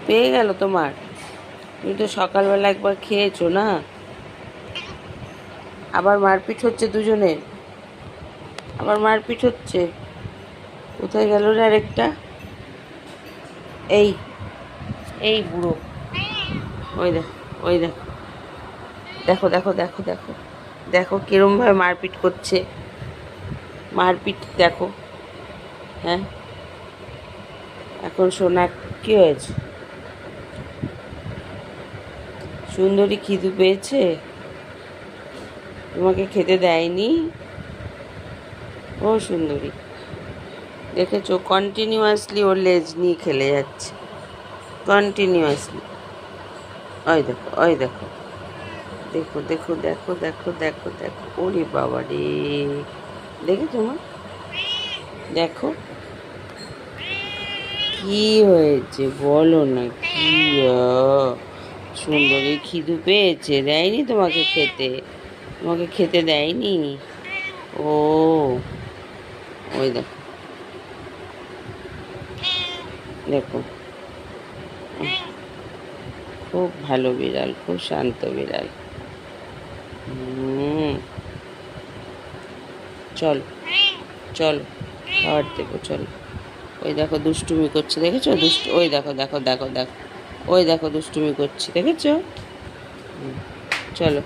পেয়ে গেল তোমার? তুমি তো সকালবেলা একবার খেয়েছো না? আবার মারপিট হচ্ছে দুজনের, আবার মারপিট হচ্ছে। কোথায় গেল রে আরেকটা? এই এই বুড়ো, ওই দেখো, ওই দেখো, দেখো দেখো দেখো দেখো দেখো কিরমভাবে মারপিট করছে। মারপিট দেখো। হ্যাঁ, এখন সোনা কি হয়েছে? সুন্দরী খিদু পেয়েছে? তোমাকে খেতে দেয়নি? ও সুন্দরী, দেখেছো কন্টিনিউয়াসলি ওর লেজ নিয়ে খেলে যাচ্ছে, কন্টিনিউয়াসলি। ওই দেখো, ওই দেখো, দেখো দেখো দেখো দেখো দেখো দেখো, ওরে বাবা রে, দেখেছো মা? দেখো কি হয়েছে বলো না, কি সুন্দরী খিদু পেয়েছে, দেয়নি তোমাকে খেতে? তোমাকে খেতে দেয়নি? ও, ওই দেখো, দেখো, খুব ভালো বিড়াল, খুব শান্ত বিড়াল। চলো, চলো, খাবার দেবো, চলো। ওই দেখো দুষ্টুমি করছে, দেখেছো? ওই দেখো দেখো দেখো দেখো, ওই দেখো দুষ্টুমি করছে, দেখেছো? চলো।